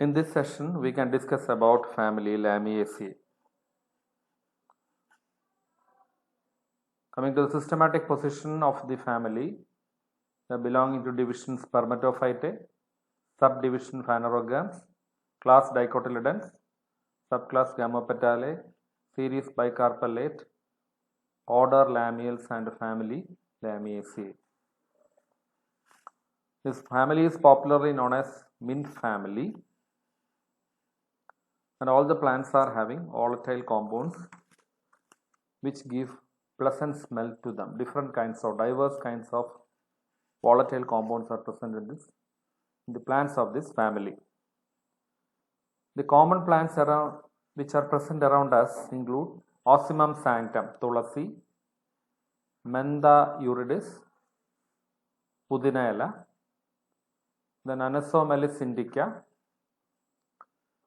In this session, we can discuss about family Lamiaceae. Coming to the systematic position of the family, they belonging to division Spermatophytae, subdivision Phanerogams, class Dicotyledons, subclass Gammopetalae, series Bicarpellate, order Lamiales and family Lamiaceae. This family is popularly known as mint family, and all the plants are having volatile compounds which give pleasant smell to them. Different kinds of diverse kinds of volatile compounds are present in the plants of this family. The common plants around which are present around us include Ocimum sanctum, Tulasi, Mentha iridis, Pudina ela, then Anasomelis indica,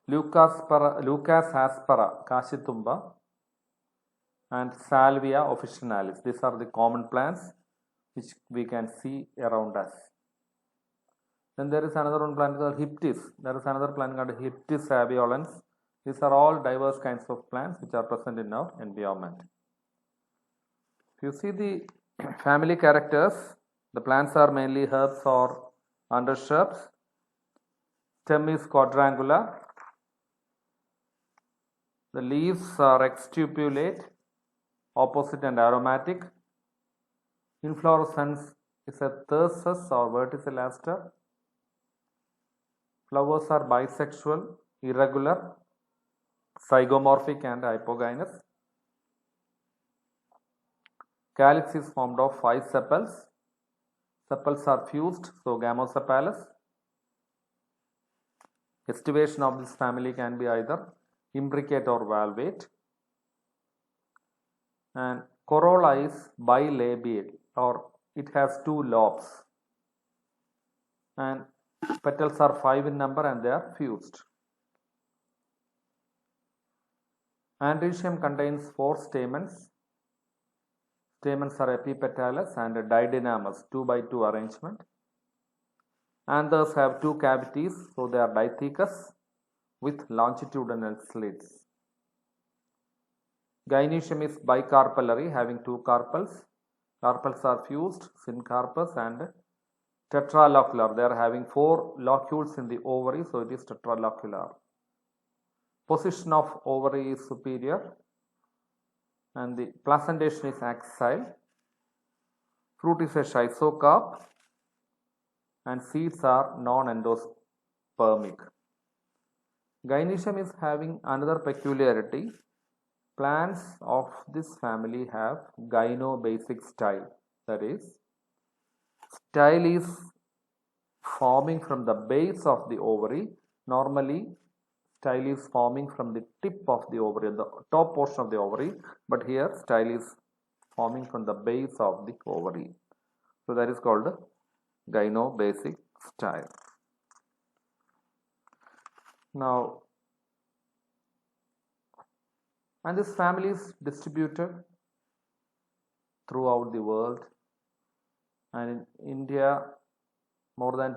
Lucas aspera, Kashitumba, and Salvia officinalis. These are the common plants which we can see around us. Then there is another one plant called Hyptis. There is another plant called Hyptis aviolens. These are all diverse kinds of plants which are present in our environment. If you see the family characters, the plants are mainly herbs or undershrubs. Stem is quadrangular. The leaves are exstipulate, opposite and aromatic. Inflorescence is a thyrsus or verticil aster. Flowers are bisexual, irregular, zygomorphic and hypogynous. Calyx is formed of 5 sepals. Sepals are fused, so gamosepalous. Estivation of this family can be either imbricate or valvate. And corolla is bilabial, or it has 2 lobes. And petals are 5 in number and they are fused. Androecium contains 4 stamens. Stamens are epipetalous and didynamous, 2 by 2 arrangement. Anthers have 2 cavities, so they are dithecous with longitudinal slits. Gynoecium is bicarpellary, having 2 carpels. Carpels are fused, syncarpous and tetralocular. They are having 4 locules in the ovary, so it is tetralocular. Position of ovary is superior and the placentation is axile. Fruit is a schizocarp and seeds are non-endospermic. Gynoecium is having another peculiarity. Plants of this family have gynobasic style. That is, style is forming from the base of the ovary. Normally, style is forming from the tip of the ovary, the top portion of the ovary, but here style is forming from the base of the ovary. So that is called gynobasic style. Now, and this family is distributed throughout the world, and in India more than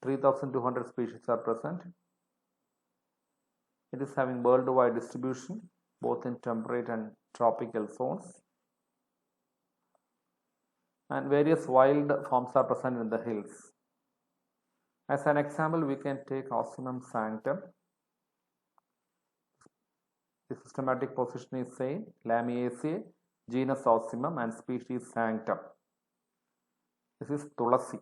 3,200 species are present. It is having worldwide distribution both in temperate and tropical zones, and various wild forms are present in the hills. As an example, we can take Ocimum sanctum. The systematic position is same, Lamiaceae, genus Ocimum and species sanctum. This is Tulasi.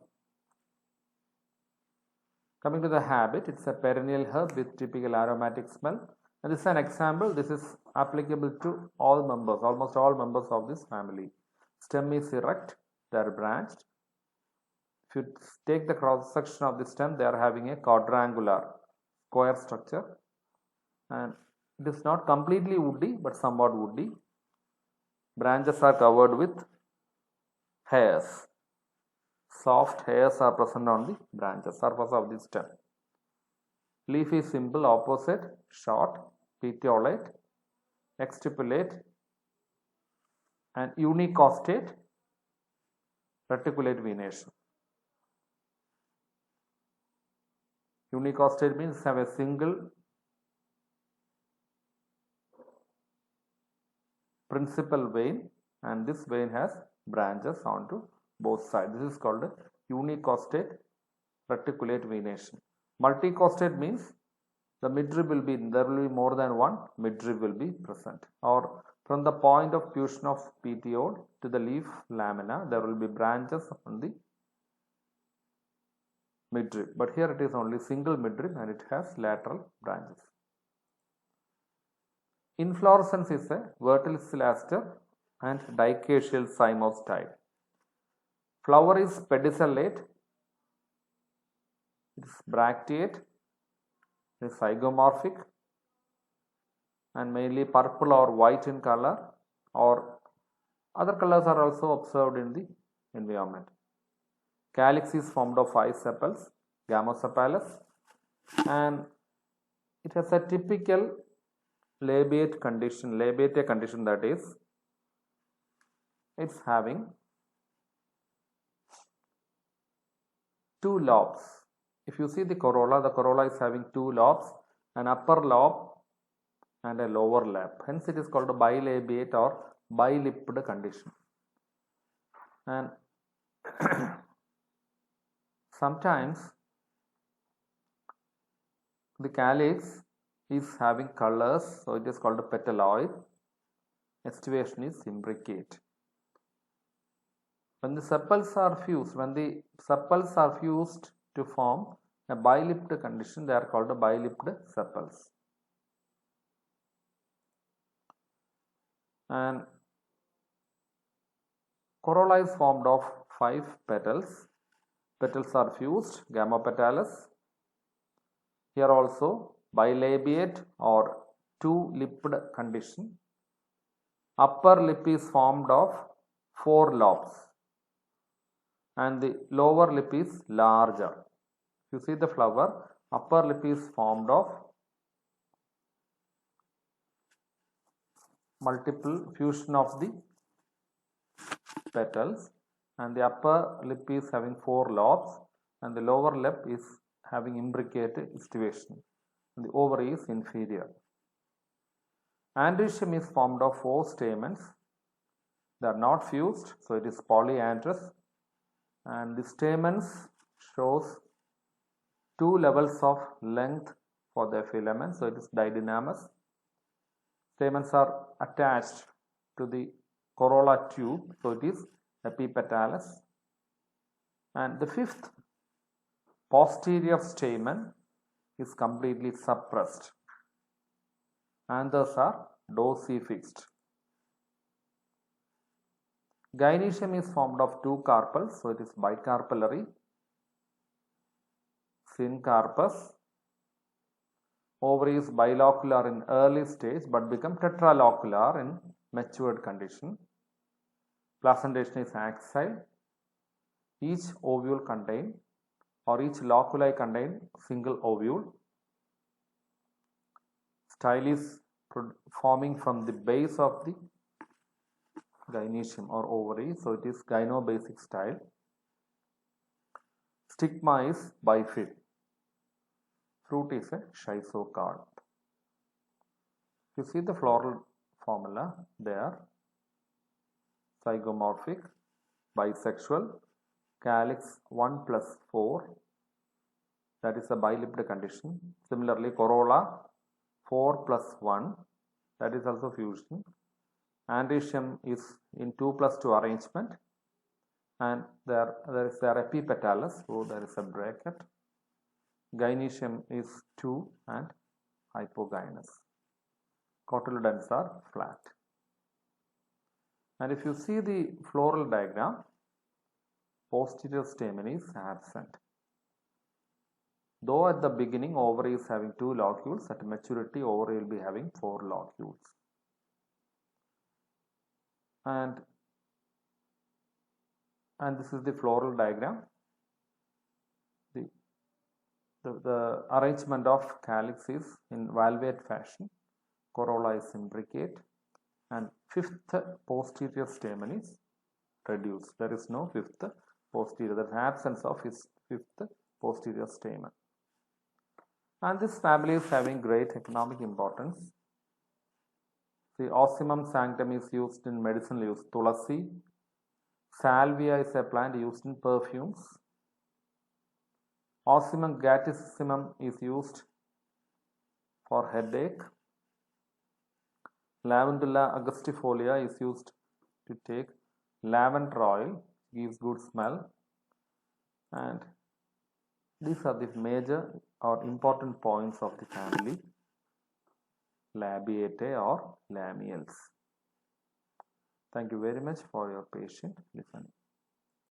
Coming to the habit, it's a perennial herb with typical aromatic smell. And this is an example. This is applicable to all members, almost all members of this family. Stem is erect, they are branched. If you take the cross section of the stem, they are having a quadrangular square structure. And it is not completely woody, but somewhat woody. Branches are covered with hairs. Soft hairs are present on the branches, surface of the stem. Leaf is simple, opposite, short, petiolate, exstipulate, and unicostate, reticulate venation. Unicostate means have a single principal vein, and this vein has branches onto both sides. This is called unicostate reticulate venation. Multicostate means the midrib will be, there will be more than one midrib will be present, or from the point of fusion of petiole to the leaf lamina there will be branches on the midrib, but here it is only single midrib and it has lateral branches. Inflorescence is a verticillate and dicacial cymose type. Flower is pedicellate, it is bracteate, it is zygomorphic, and mainly purple or white in color, or other colors are also observed in the environment. Calyx is formed of 5 sepals, gamosepalous, and it has a typical labiate condition, that is, it's having 2 lobes. If you see the corolla is having 2 lobes, an upper lobe and a lower lip. Hence it is called a bilabiate or bilipped condition. And sometimes the calyx is having colors, so it is called a petaloid. Estivation is imbricate. When the sepals are fused to form a bilipped condition, they are called a bilipped sepals. And corolla is formed of 5 petals. Petals are fused, gamopetalous. Here also bilabiate or 2-lipped condition. Upper lip is formed of 4 lobes and the lower lip is larger. You see the flower, upper lip is formed of multiple fusion of the petals, and the upper lip is having 4 lobes and the lower lip is having imbricate estivation. The ovary is inferior. Androecium is formed of 4 stamens. They are not fused, so it is polyandrous, and the stamens shows 2 levels of length for the filaments, so it is didynamous. Stamens are attached to the corolla tube, so it is epipetalous. And the 5th posterior stamen is completely suppressed, and thus are dorsifixed. Gynoecium is formed of 2 carpels, so it is bicarpellary. Syncarpus. Ovary is bilocular in early stage but become tetralocular in matured condition. Placentation is axile. Each ovule contain, or each loculi contain single ovule. Style is forming from the base of the gynoecium or ovary, so it is gynobasic style. Stigma is bifid. Fruit is a schizocarp. You see the floral formula there. Zygomorphic, bisexual, calyx 1 plus 4, that is a bilipped condition. Similarly, corolla 4 plus 1, that is also fusion. Androecium is in 2 plus 2 arrangement, and there is their epipetalous, so there is a bracket. Gynoecium is 2 and hypogynous. Cotyledons are flat. And if you see the floral diagram, posterior stamen is absent. Though at the beginning ovary is having 2 locules, at maturity ovary will be having 4 locules. And this is the floral diagram. The arrangement of calyx is in valvate fashion. Corolla is imbricate, and 5th posterior stamen is reduced. There is no 5th posterior. There is absence of his 5th posterior stamen. And this family is having great economic importance. The Ocimum sanctum is used in medicinal use. Tulasi. Salvia is a plant used in perfumes. Ocimum gatticissimum is used for headache. Lavandula angustifolia is used to take lavender oil, gives good smell, and these are the major or important points of the family Labiatae or Lamiales. Thank you very much for your patient listening.